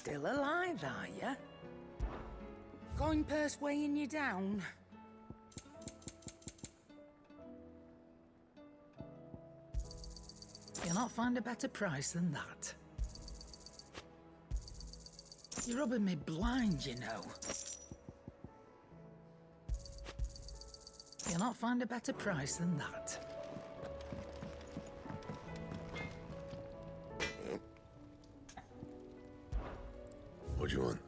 Still alive, are you? Coin purse weighing you down? You'll not find a better price than that. You're rubbing me blind, you know. You'll not find a better price than that. What do you want?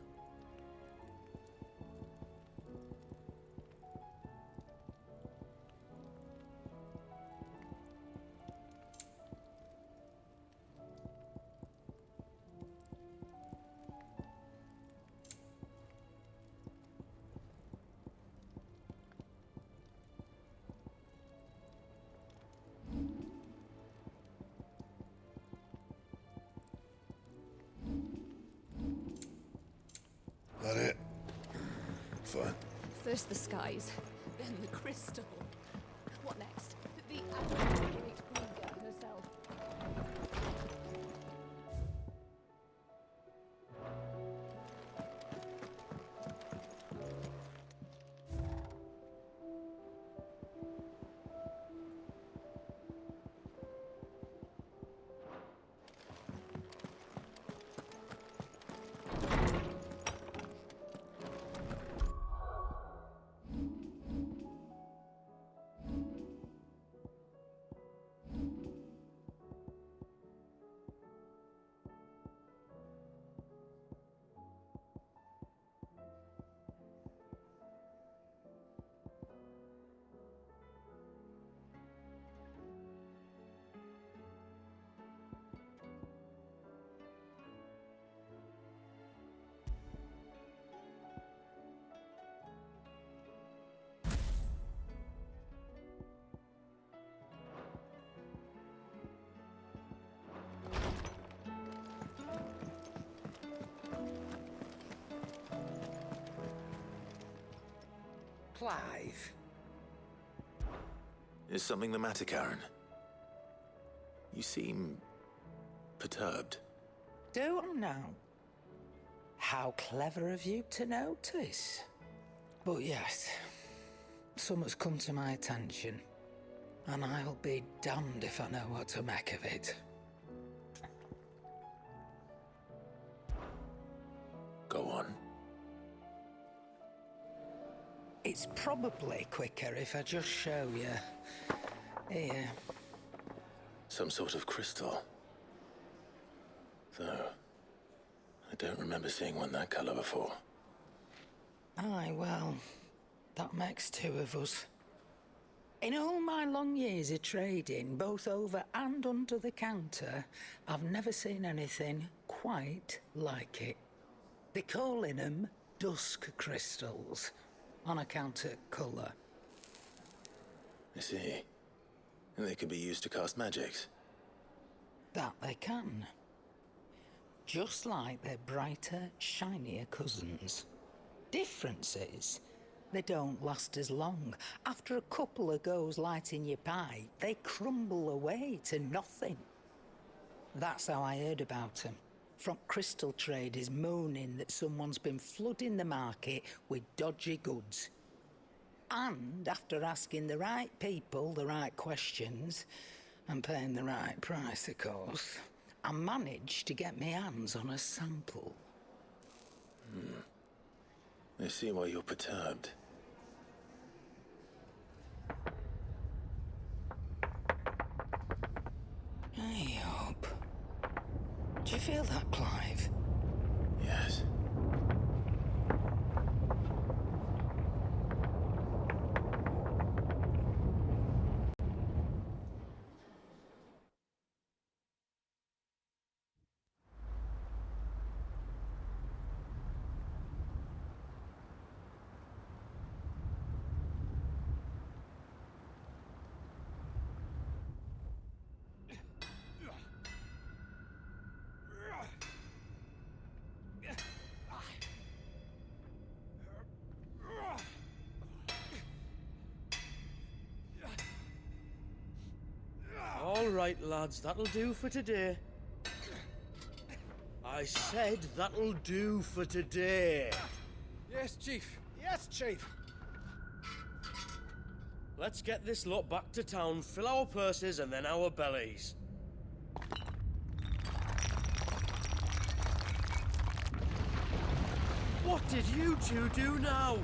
That it? Fine. First the skies, then the crystal. What next? The great Krieger herself. Clive. Is something the matter, Karen? You seem perturbed. Don't know. How clever of you to notice. But yes, something's come to my attention, and I'll be damned if I know what to make of it. Go on. It's probably quicker if I just show you. Here. Some sort of crystal. Though, I don't remember seeing one that colour before. Aye, well, that makes two of us. In all my long years of trading, both over and under the counter, I've never seen anything quite like it. They're calling them dusk crystals, on account of colour. I see. And they could be used to cast magics. That they can. Just like their brighter, shinier cousins. Difference is, they don't last as long. After a couple of goes lighting your pipe, they crumble away to nothing. That's how I heard about them. From crystal traders moaning that someone's been flooding the market with dodgy goods. And after asking the right people the right questions, and paying the right price, of course, I managed to get my hands on a sample. I see why you're perturbed. Hey up. Do you feel that, Clive? Yes. All right, lads, that'll do for today. I said that'll do for today. Yes, Chief. Yes, Chief. Let's get this lot back to town, fill our purses and then our bellies. What did you two do now?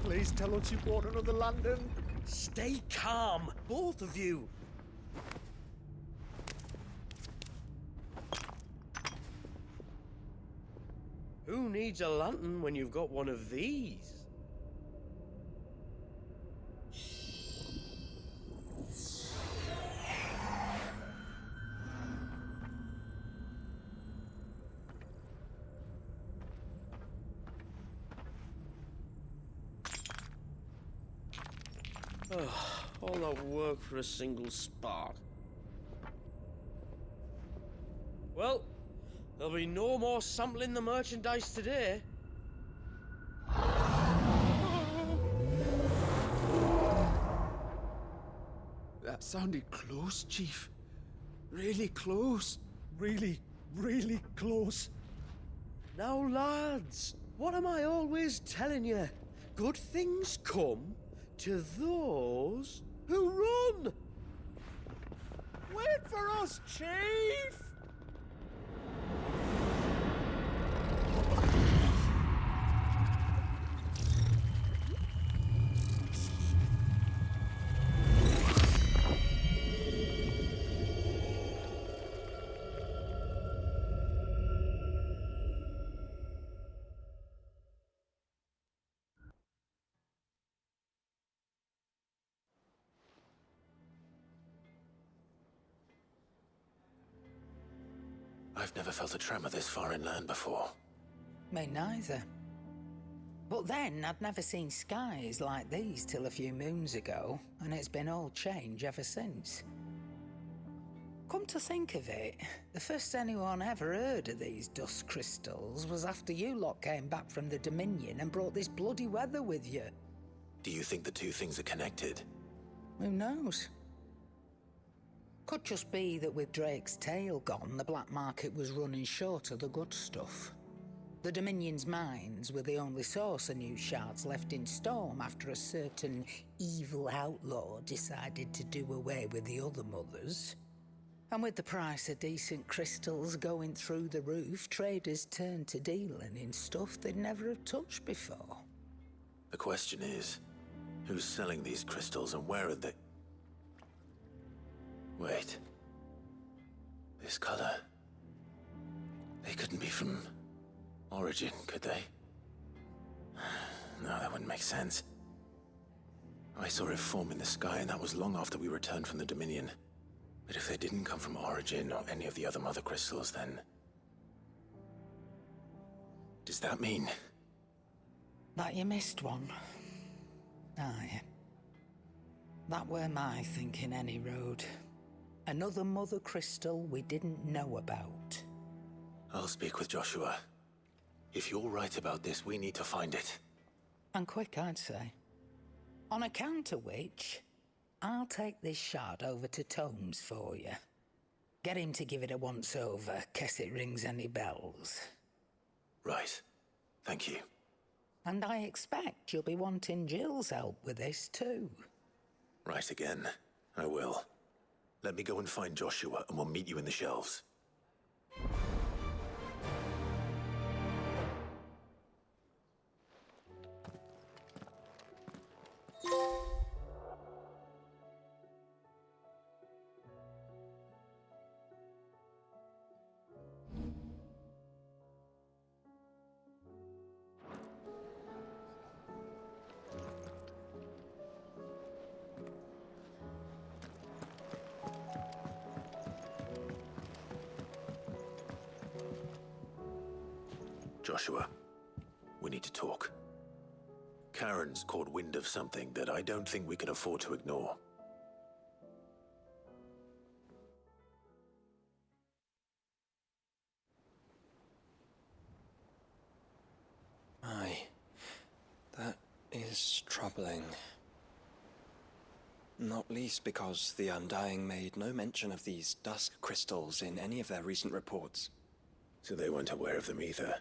Please tell us you bought another lantern. Stay calm, both of you. Who needs a lantern when you've got one of these? All that work for a single spark. Well, there'll be no more sampling the merchandise today. That sounded close, Chief. Really close. Really, really close. Now, lads, what am I always telling you? Good things come to those who run. Wait for us, Chief! I've never felt a tremor this far inland before. Me neither. But then I'd never seen skies like these till a few moons ago, and it's been all change ever since. Come to think of it, the first anyone ever heard of these dust crystals was after you lot came back from the Dominion and brought this bloody weather with you. Do you think the two things are connected? Who knows? Could just be that with Drake's tail gone, the black market was running short of the good stuff. The Dominion's mines were the only source of new shards left in Storm after a certain evil outlaw decided to do away with the other mothers. And with the price of decent crystals going through the roof, traders turned to dealing in stuff they'd never have touched before. The question is, who's selling these crystals and where are they? Wait. This color. They couldn't be from Origin, could they? No, that wouldn't make sense. I saw it form in the sky, and that was long after we returned from the Dominion. But if they didn't come from Origin or any of the other mother crystals, then... does that mean... That you missed one? Aye. That were my thinking, any road. Another mother crystal we didn't know about. I'll speak with Joshua. If you're right about this, we need to find it. And quick, I'd say. On account of which, I'll take this shard over to Tomes for you. Get him to give it a once-over, case it rings any bells. Right. Thank you. And I expect you'll be wanting Jill's help with this too. Right again. I will. Let me go and find Joshua, and we'll meet you in the shelves. Joshua, we need to talk. Karen's caught wind of something that I don't think we can afford to ignore. Aye. That is is troubling. Not least because the Undying made no mention of these dusk crystals in any of their recent reports. So they weren't aware of them either.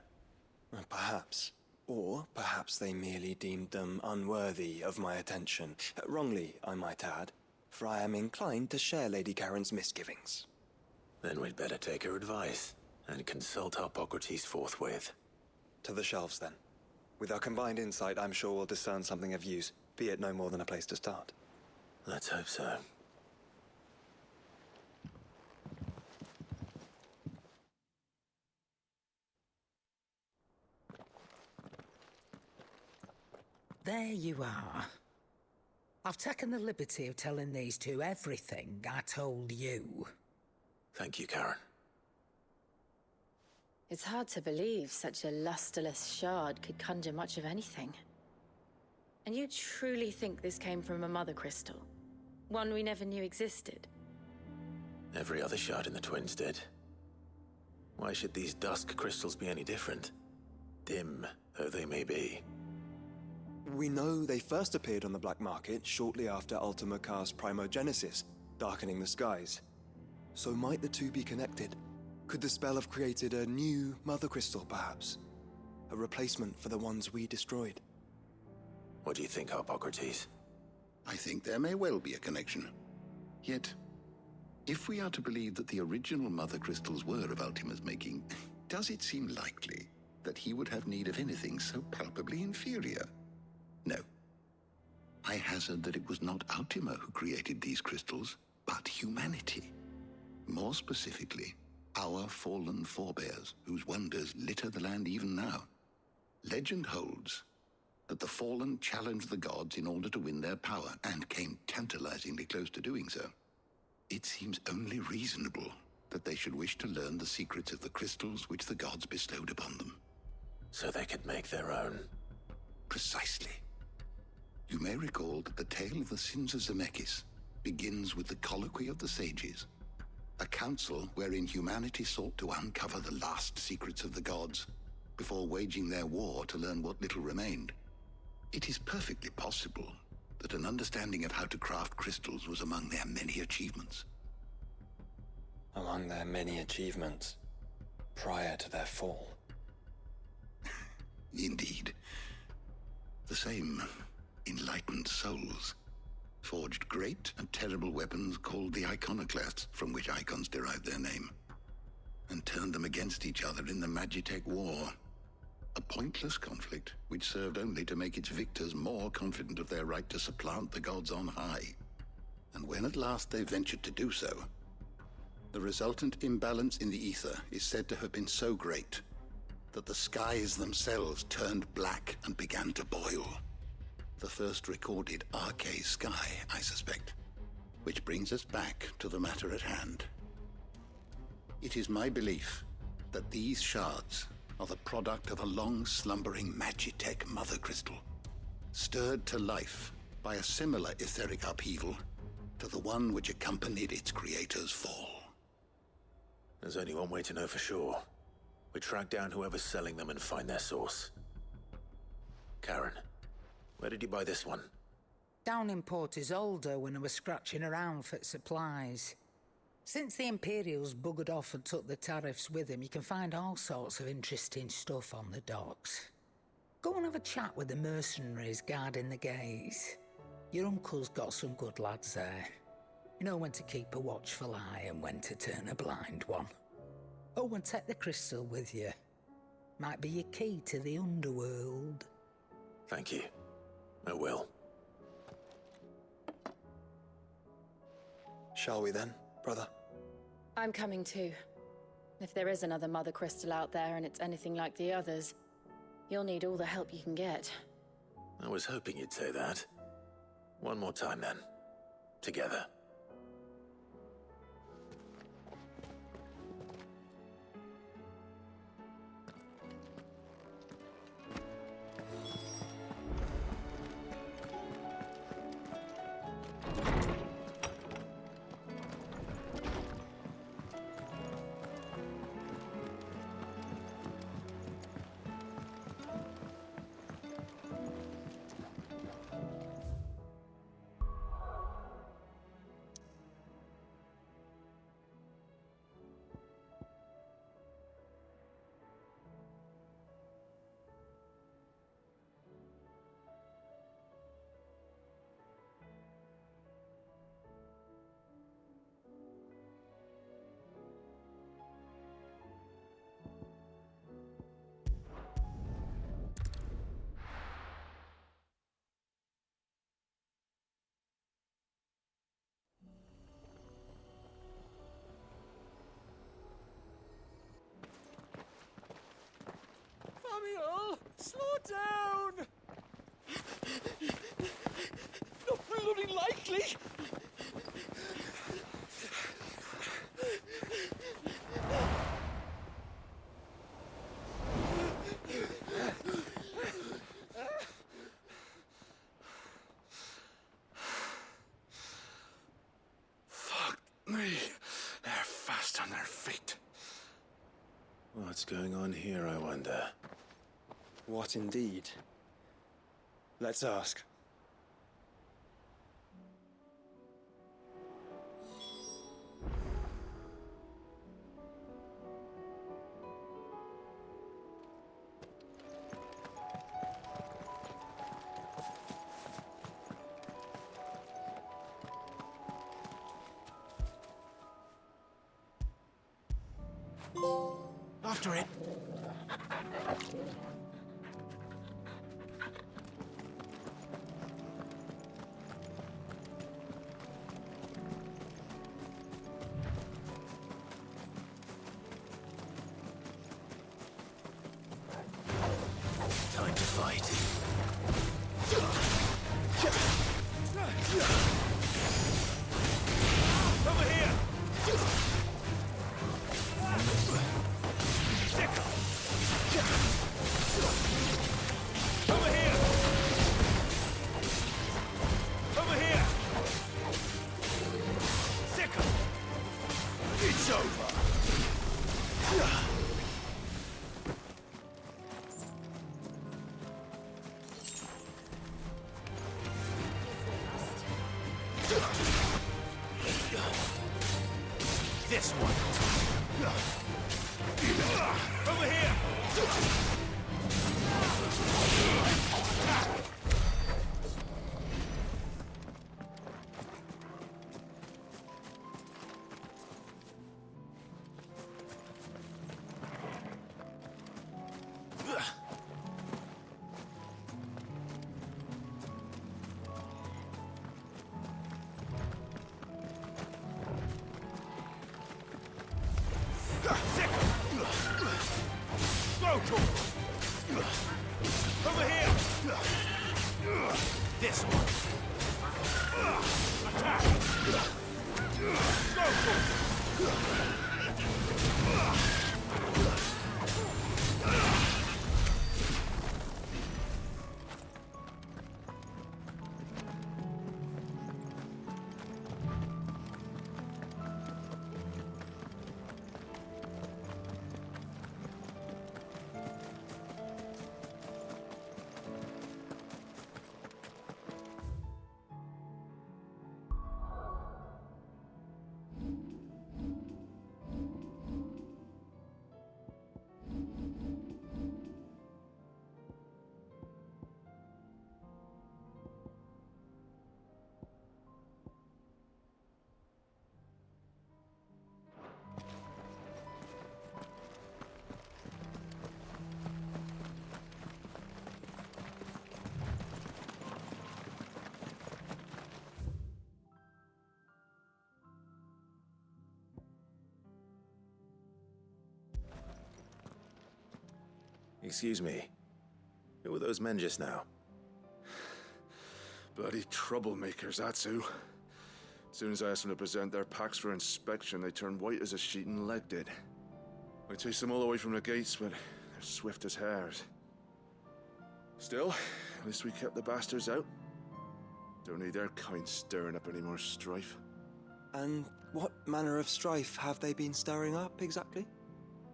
Perhaps. Or perhaps they merely deemed them unworthy of my attention. Wrongly, I might add, for I am inclined to share Lady Karen's misgivings. Then we'd better take her advice and consult Harpocrates forthwith. To the shelves, then. With our combined insight, I'm sure we'll discern something of use, be it no more than a place to start. Let's hope so. There you are. I've taken the liberty of telling these two everything I told you. Thank you, Karen. It's hard to believe such a lusterless shard could conjure much of anything. And you truly think this came from a mother crystal? One we never knew existed? Every other shard in the Twins did. Why should these dusk crystals be any different? Dim though they may be. We know they first appeared on the black market shortly after Ultima Car's primogenesis, darkening the skies. So might the two be connected? Could the spell have created a new mother crystal, perhaps? A replacement for the ones we destroyed? What do you think, Harpocrates? I think there may well be a connection. Yet, if we are to believe that the original mother crystals were of Ultima's making, does it seem likely that he would have need of anything so palpably inferior? No. I hazard that it was not Ultima who created these crystals, but humanity. More specifically, our fallen forebears, whose wonders litter the land even now. Legend holds that the fallen challenged the gods in order to win their power, and came tantalizingly close to doing so. It seems only reasonable that they should wish to learn the secrets of the crystals which the gods bestowed upon them. So they could make their own. Precisely. You may recall that the tale of the sins of Zemeckis begins with the colloquy of the sages, a council wherein humanity sought to uncover the last secrets of the gods before waging their war to learn what little remained. It is perfectly possible that an understanding of how to craft crystals was among their many achievements. Among their many achievements, prior to their fall. Indeed. The same enlightened souls forged great and terrible weapons called the Iconoclasts, from which icons derived their name, and turned them against each other in the Magitech War. A pointless conflict which served only to make its victors more confident of their right to supplant the gods on high. And when at last they ventured to do so, the resultant imbalance in the ether is said to have been so great that the skies themselves turned black and began to boil. The first recorded Arcade sky, I suspect. Which brings us back to the matter at hand. It is my belief that these shards are the product of a long-slumbering Magitech mother crystal, stirred to life by a similar etheric upheaval to the one which accompanied its creator's fall. There's only one way to know for sure. We track down whoever's selling them and find their source. Karen, where did you buy this one? Down in Port Isolde when I was scratching around for supplies. Since the Imperials buggered off and took the tariffs with them, you can find all sorts of interesting stuff on the docks. Go and have a chat with the mercenaries guarding the gates. Your uncle's got some good lads there. You know when to keep a watchful eye and when to turn a blind one. Oh, and take the crystal with you. Might be your key to the underworld. Thank you. I will. Shall we then, brother? I'm coming too. If there is another mother crystal out there and it's anything like the others, you'll need all the help you can get. I was hoping you'd say that. One more time then. Together. Slow down! Not bloody likely! Fuck me. They're fast on their feet. What's going on here, I wonder? What indeed? Let's ask. After it. Time to fight. Over here! Over here! Over here! Sickle! It's over! This one! Over here! Over here! This one! Attack! Excuse me. Who were those men just now? Bloody troublemakers, that's who. As soon as I asked them to present their packs for inspection, they turned white as a sheet and legged it. I chased them all away from the gates, but they're swift as hares. Still, at least we kept the bastards out. Don't need their kind stirring up any more strife. And what manner of strife have they been stirring up, exactly?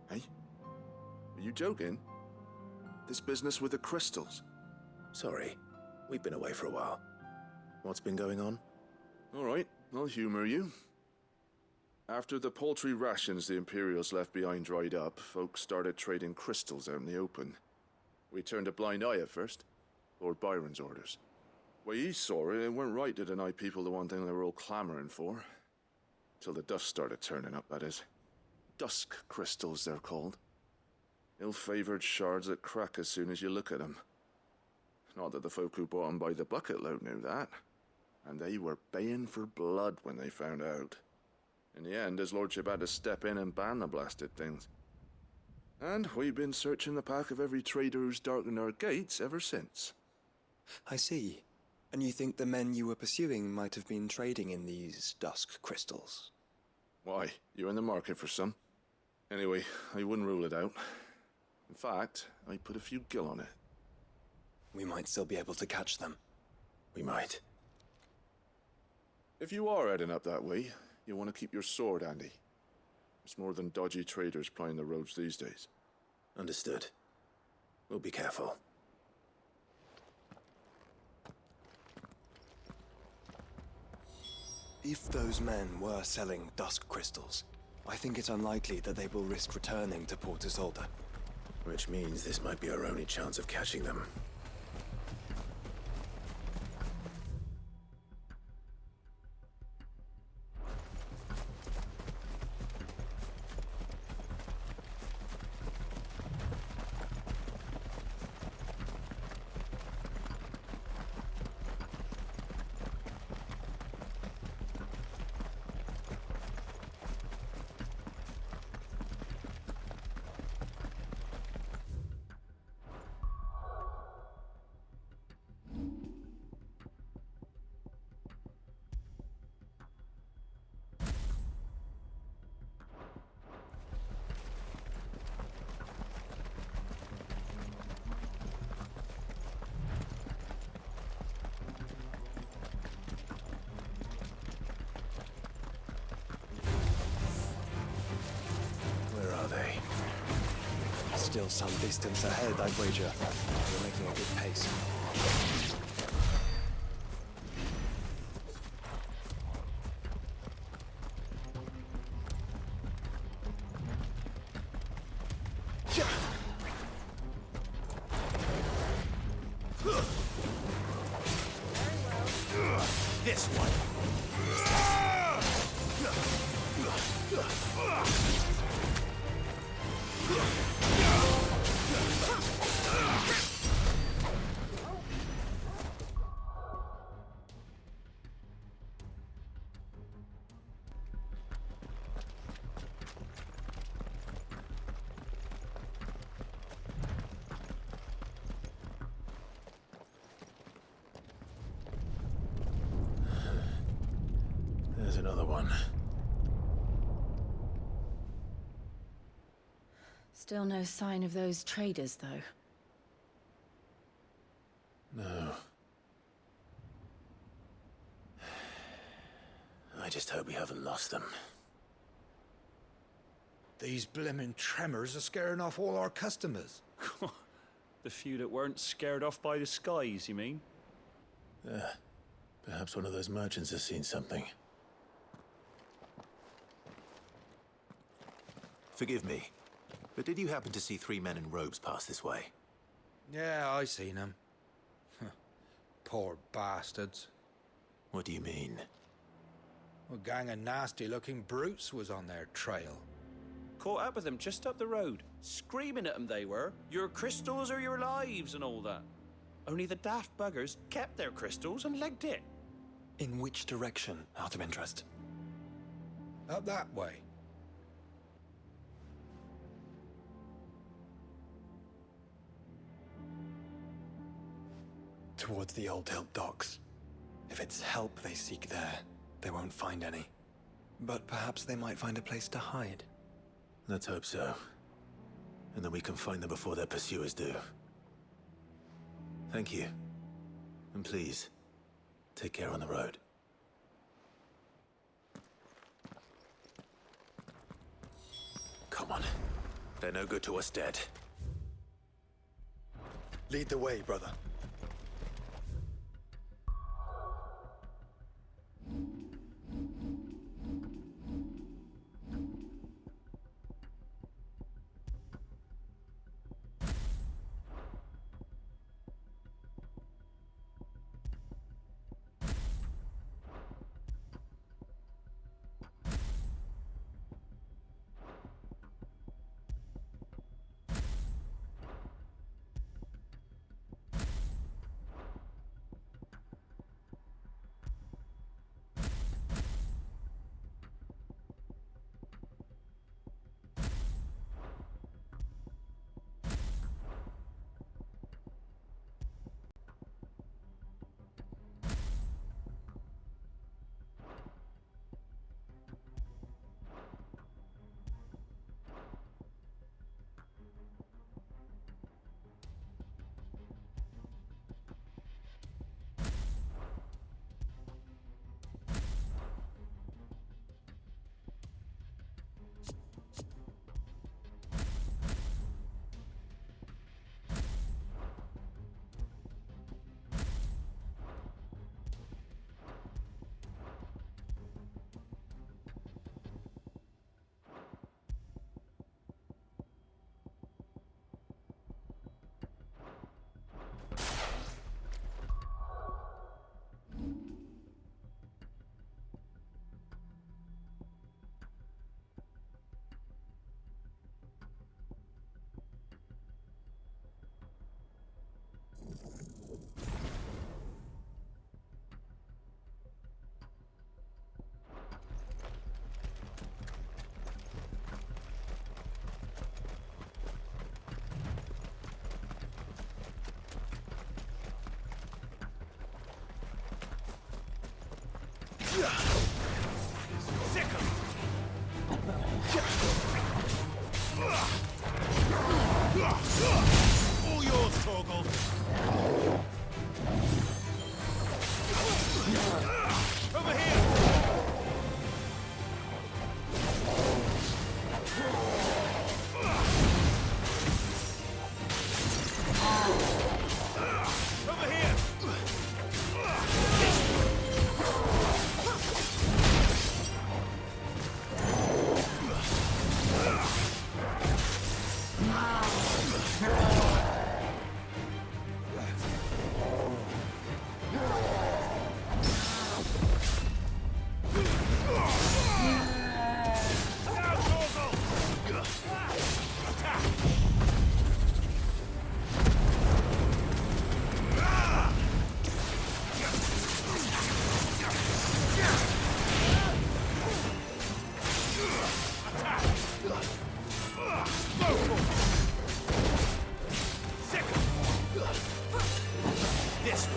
Hey? Are you joking? This business with the crystals? Sorry. We've been away for a while. What's been going on? All right, I'll humor you. After the paltry rations the Imperials left behind dried up, folks started trading crystals out in the open. We turned a blind eye at first. Lord Byron's orders. Way he saw it, it weren't right to deny people the one thing they were all clamoring for. Till the dust started turning up, that is. Dusk crystals, they're called. Ill-favored shards that crack as soon as you look at them. Not that the folk who bought them by the bucket load knew that. And they were baying for blood when they found out. In the end, his lordship had to step in and ban the blasted things. And we've been searching the pack of every trader who's darkened our gates ever since. I see. And you think the men you were pursuing might have been trading in these dusk crystals? Why? You in the market for some? Anyway, I wouldn't rule it out. In fact, I put a few gil on it. We might still be able to catch them. We might. If you are heading up that way, you want to keep your sword handy. It's more than dodgy traders plying the roads these days. Understood. We'll be careful. If those men were selling dusk crystals, I think it's unlikely that they will risk returning to Port Isolde. Which means this might be our only chance of catching them. Still some distance ahead, I'd wager. We're making a good pace. This one! There's another one. Still no sign of those traders, though. No. I just hope we haven't lost them. These blimmin' tremors are scaring off all our customers. The few that weren't scared off by the skies, you mean? Perhaps one of those merchants has seen something. Forgive me, but did you happen to see 3 men in robes pass this way? Yeah, I seen them. Poor bastards. What do you mean? A gang of nasty-looking brutes was on their trail. Caught up with them just up the road. Screaming at them they were. Your crystals or your lives and all that. Only the daft buggers kept their crystals and legged it. In which direction, out of interest? Up that way. Towards the Old Hilt docks. If it's help they seek there, they won't find any. But perhaps they might find a place to hide. Let's hope so. And then we can find them before their pursuers do. Thank you. And please, take care on the road. Come on. They're no good to us dead. Lead the way, brother. Sick 'em! All yours, Torgal! Over here! Over here! This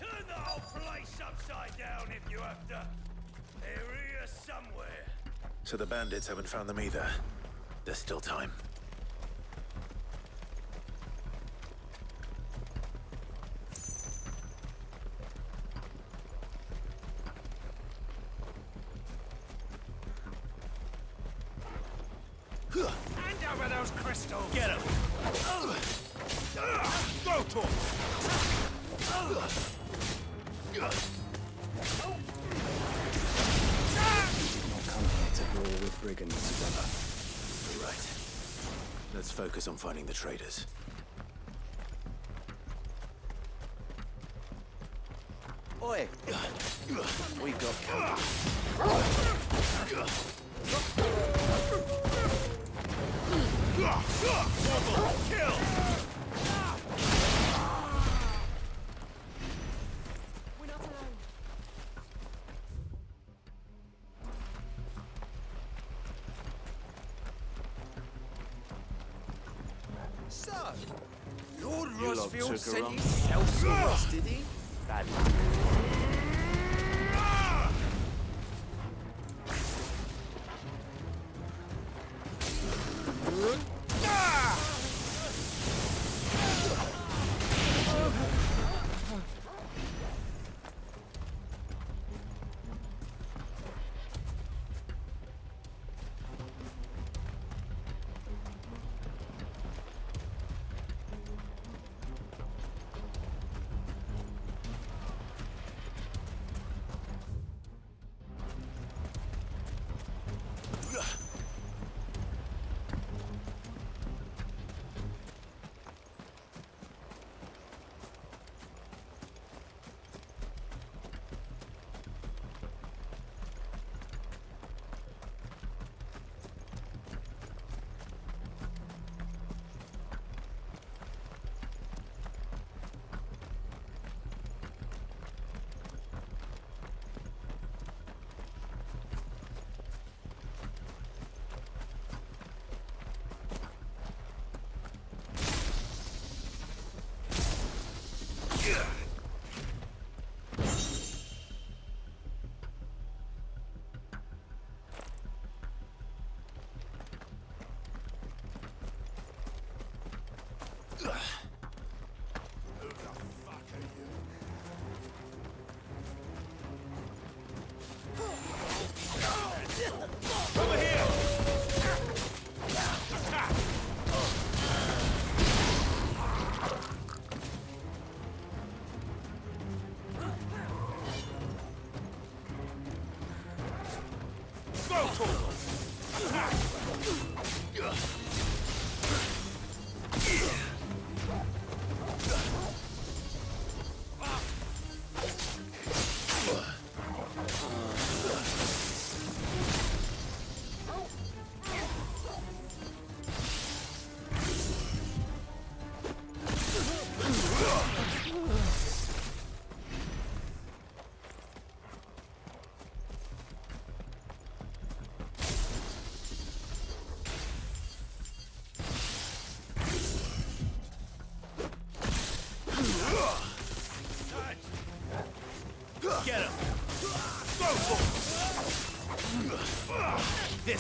Turn the whole place upside down if you have to. They're here somewhere. So the bandits haven't found them either. There's still time. Hand over those crystals! Get them! Go, Tor! Come here to brawl with brigands together. You're right. Let's focus on finding the traitors. Oi! We've got company. Kill! We're not alone. So, Lord You lot Rosfield took sent her you on. south to us, did he? Bad luck.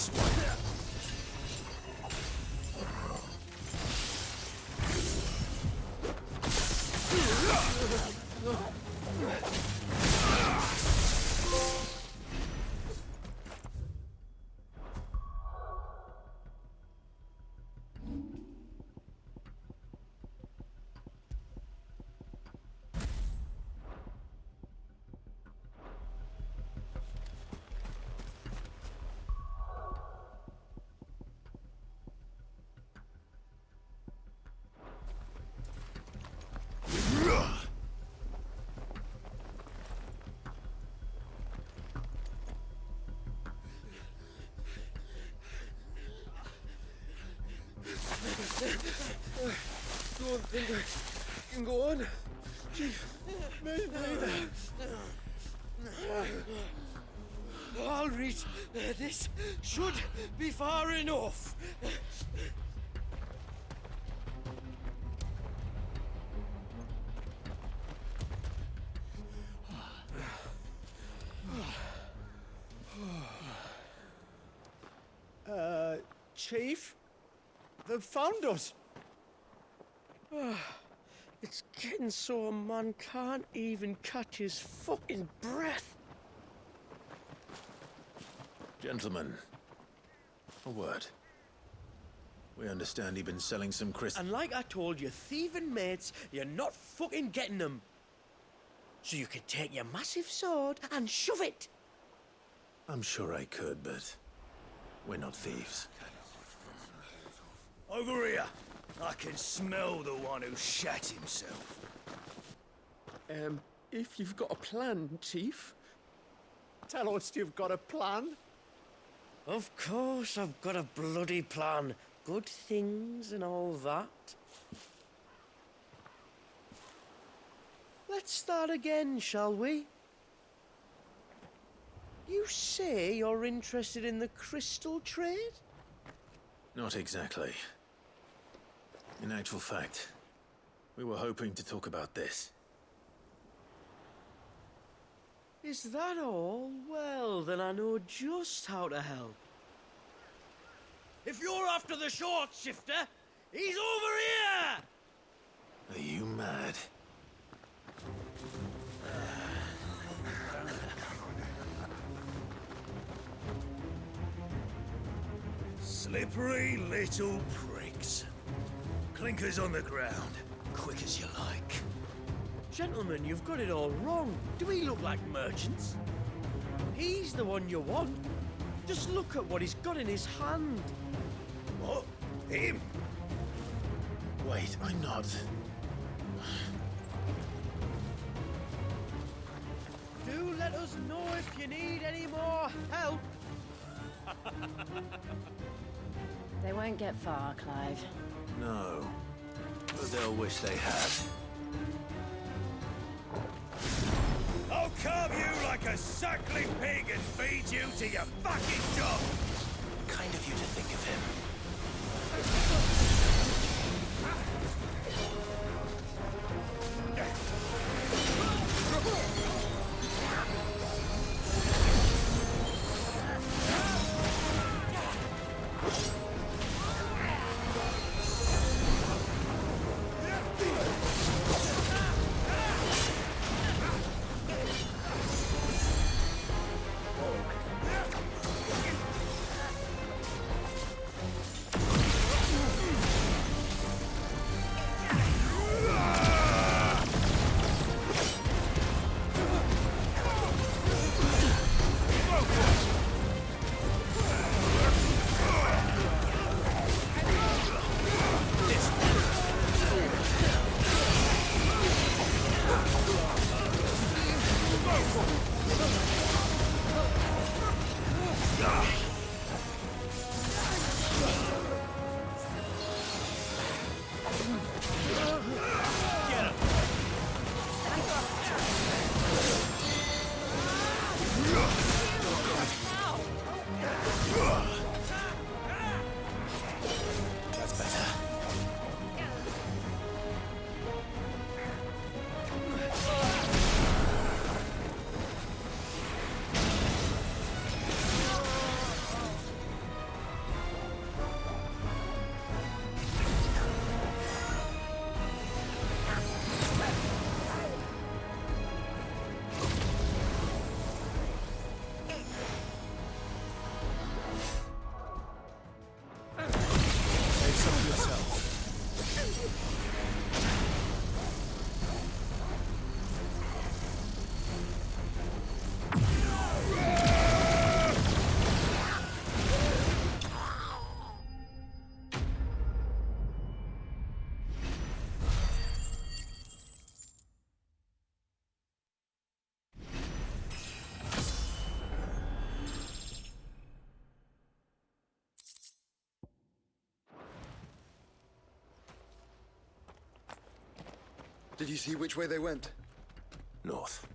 this one. Don't think I can go on. Chief, maybe. I'll reach. This should be far enough. Chief? They've found us. It's getting so a man can't even catch his fucking breath. Gentlemen, a word. We understand you've been selling some crystals. And like I told your thieving mates, you're not fucking getting them. So you can take your massive sword and shove it. I'm sure I could, but we're not thieves. Over here. I can smell the one who shat himself. If you've got a plan, Chief, tell us you've got a plan. Of course I've got a bloody plan. Good things and all that. Let's start again, shall we? You say you're interested in the crystal trade? Not exactly. In actual fact, we were hoping to talk about this. Is that all? Well, then I know just how to help. If you're after the short shifter, he's over here! Are you mad? Slippery little pricks. Clinkers on the ground, quick as you like. Gentlemen, you've got it all wrong. Do we look like merchants? He's the one you want. Just look at what he's got in his hand. What? Him? Wait, I'm not. Do let us know if you need any more help. They won't get far, Clive. No. But they'll wish they had. I'll carve you like a suckling pig and feed you to your fucking dog! Kind of you to think of him. Did you see which way they went? North.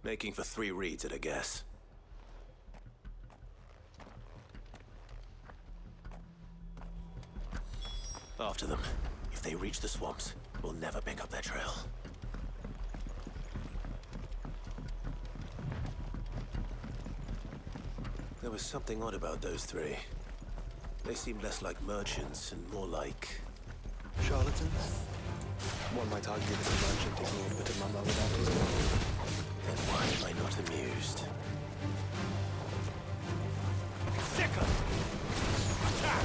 Making for 3 reeds at a guess. After them. If they reach the swamps, we'll never pick up their trail. There was something odd about those 3. They seemed less like merchants and more like... Charlatans? One might argue that a merchant is naught but a mummer without his name. Then why am I not amused? Sicker! Attack!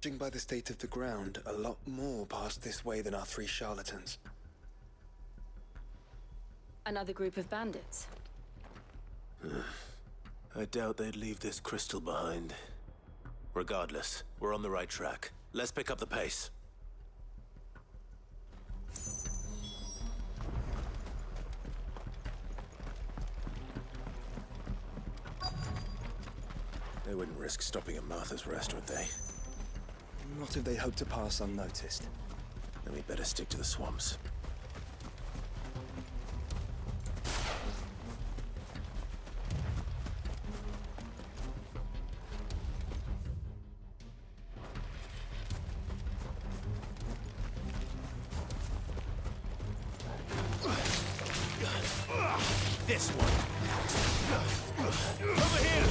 Judging by the state of the ground, a lot more passed this way than our 3 charlatans. Another group of bandits. I doubt they'd leave this crystal behind. Regardless, we're on the right track. Let's pick up the pace. They wouldn't risk stopping at Martha's Rest, would they? Not if they hope to pass unnoticed. Then we'd better stick to the swamps. This one. Over here.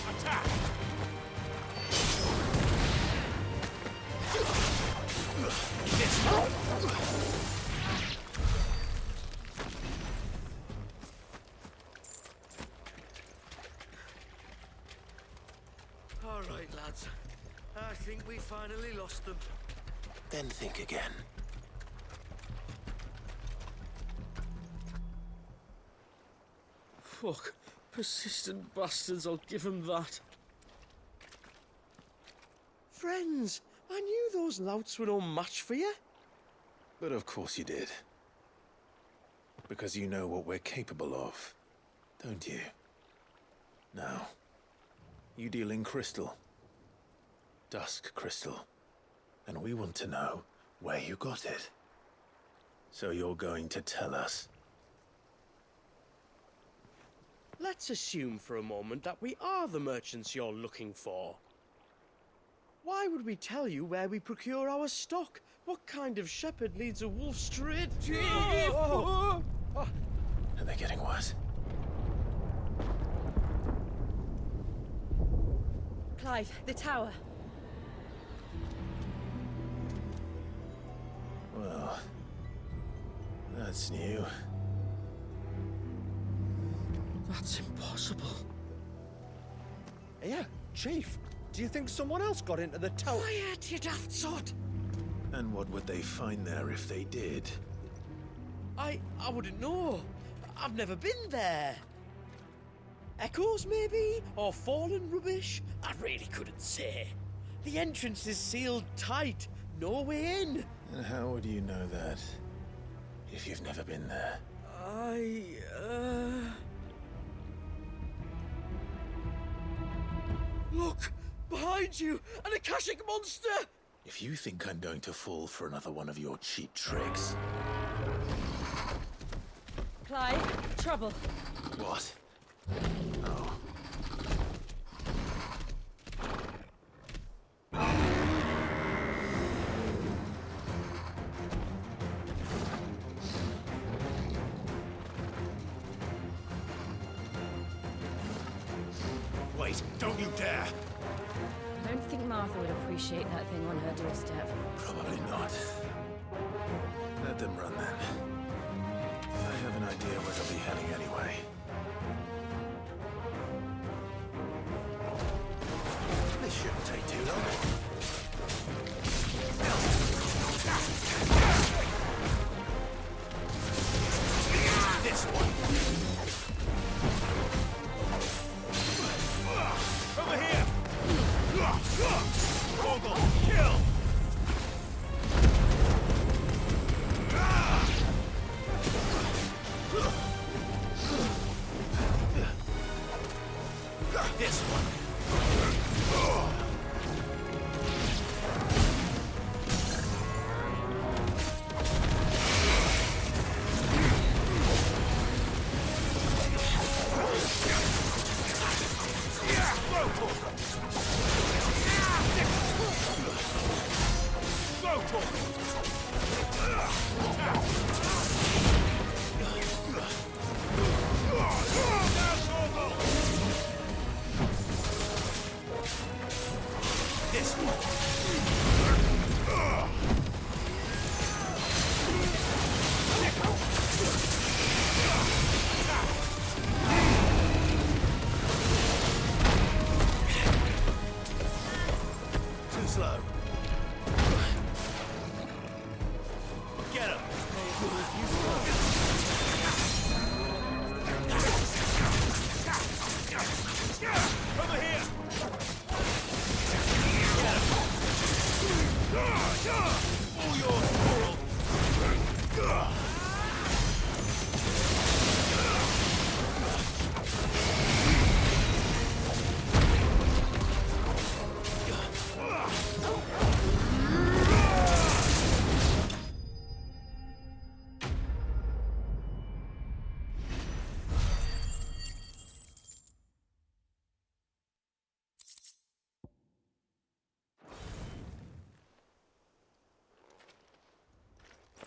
Attack. This one. All right, lads. I think we finally lost them. Then think again. Fuck. Persistent bastards, I'll give them that. Friends, I knew those louts were no match for you. But of course you did. Because you know what we're capable of, don't you? Now, you deal in crystal. Dusk crystal. And we want to know where you got it. So you're going to tell us? Let's assume for a moment that we are the merchants you're looking for. Why would we tell you where we procure our stock? What kind of shepherd leads a wolf straight? Are they getting worse? Clive, the tower. Well, that's new. That's impossible. Yeah, Chief. Do you think someone else got into the tower? Quiet, you daft sot! And what would they find there if they did? I wouldn't know. I've never been there. Echoes, maybe? Or fallen rubbish? I really couldn't say. The entrance is sealed tight. No way in. And how would you know that? If you've never been there? Look! Behind you! An Akashic monster! If you think I'm going to fall for another one of your cheap tricks... Clive, trouble. What? Oh. Wait, don't you dare! I don't think Martha would appreciate that thing on her doorstep. Probably not. Let them run then. I have an idea where they'll be heading anyway. This shouldn't take too long. This one. Over here! Vogel, kill! This one.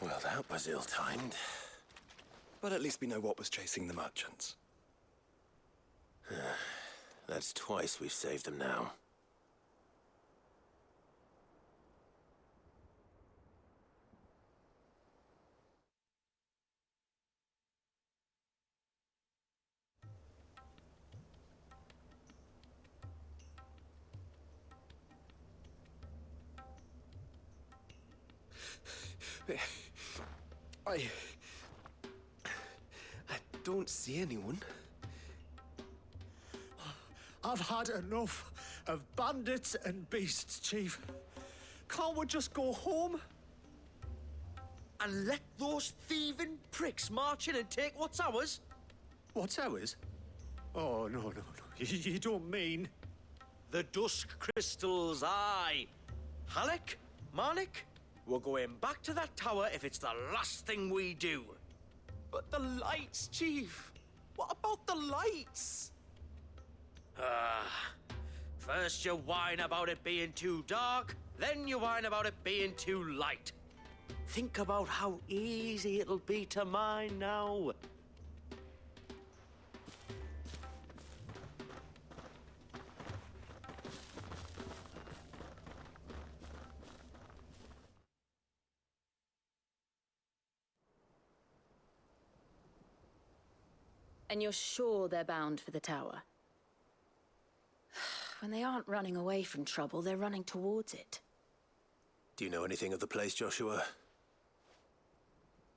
Well, that was ill-timed. But at least we know what was chasing the merchants. That's twice we've saved them now. I don't see anyone. I've had enough. of bandits and beasts, Chief. Can't we just go home? And let those thieving pricks march in and take what's ours? What's ours? Oh, no. You don't mean... The Dusk Crystals, aye. Halleck, Marnik, we're going back to that tower if it's the last thing we do. But the lights, Chief. What about the lights? First you whine about it being too dark, then you whine about it being too light. Think about how easy it'll be to mine now. And you're sure they're bound for the tower? When they aren't running away from trouble, they're running towards it. Do you know anything of the place, Joshua?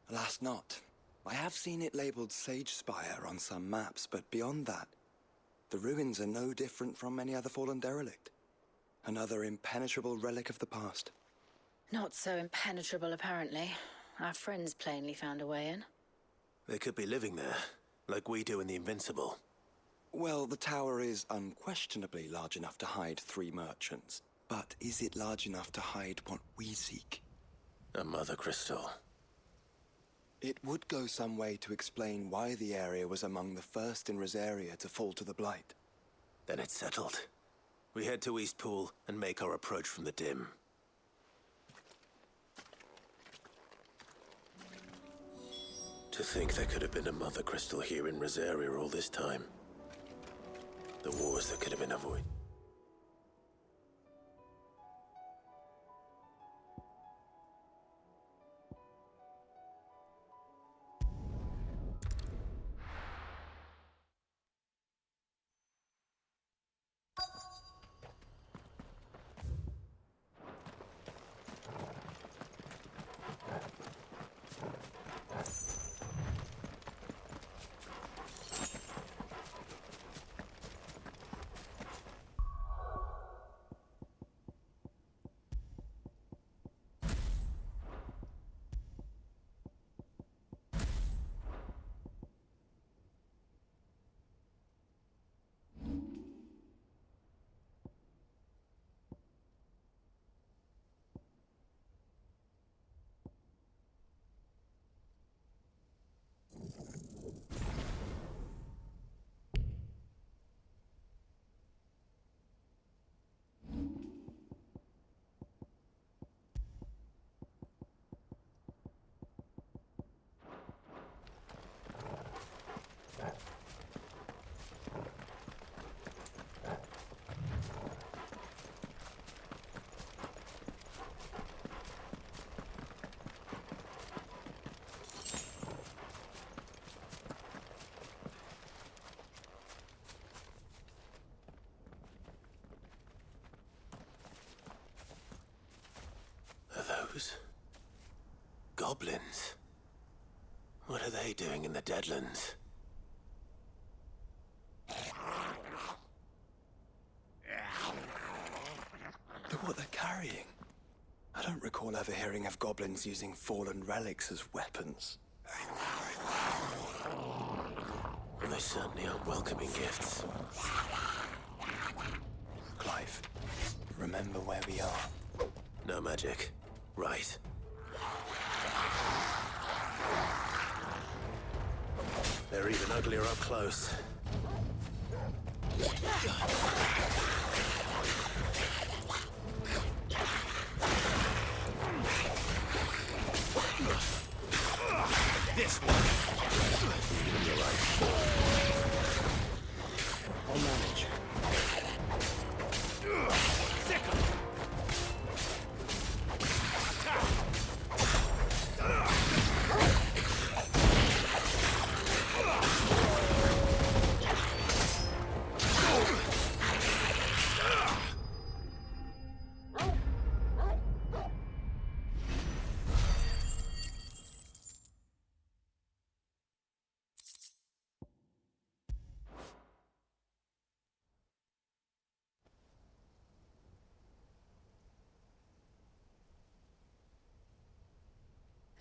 Alas, not. I have seen it labeled Sage Spire on some maps, but beyond that, the ruins are no different from any other fallen derelict. Another impenetrable relic of the past. Not so impenetrable, apparently. Our friends plainly found a way in. They could be living there, like we do in the Invincible. Well, the tower is unquestionably large enough to hide 3 merchants. But is it large enough to hide what we seek? A Mother Crystal. It would go some way to explain why the area was among the first in Rosaria to fall to the Blight. Then it's settled. We head to Eastpool and make our approach from the dim. To think there could have been a Mother Crystal here in Rosaria all this time. The wars that could have been avoided. Those goblins. What are they doing in the Deadlands? Look what they're carrying. I don't recall ever hearing of goblins using fallen relics as weapons. Well, they certainly aren't welcoming gifts. Clive, remember where we are. No magic. Right. They're even uglier up close. This one. You're right. I'll manage.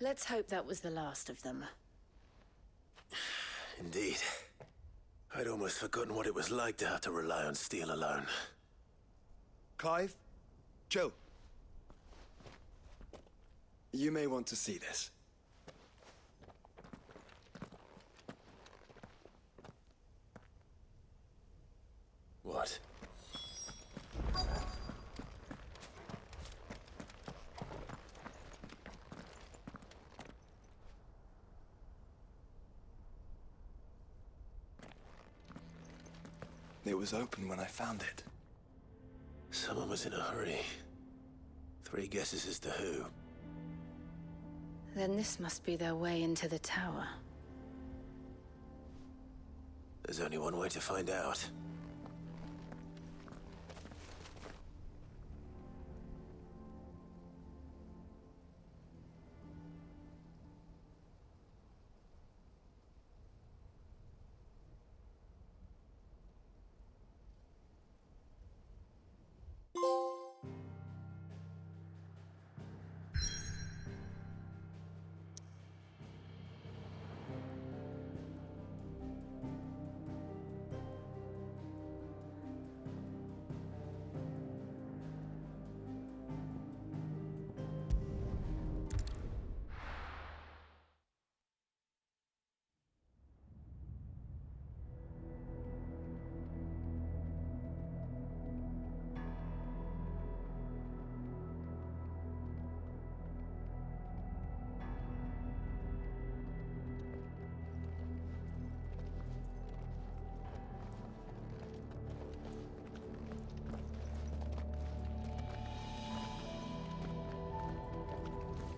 Let's hope that was the last of them. Indeed. I'd almost forgotten what it was like to have to rely on steel alone. Clive? Jill. You may want to see this. What? It was open when I found it. Someone was in a hurry. 3 guesses as to who. Then this must be their way into the tower. There's only one way to find out.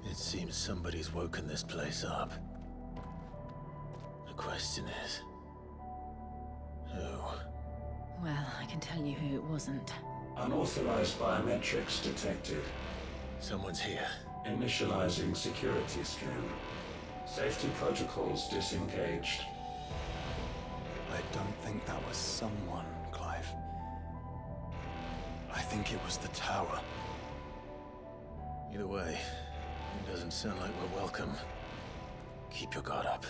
It seems somebody's woken this place up. The question is... who? Well, I can tell you who it wasn't. Unauthorized biometrics detected. Someone's here. Initializing security scan. Safety protocols disengaged. I don't think that was someone, Clive. I think it was the tower. Either way, it doesn't sound like we're welcome. Keep your guard up.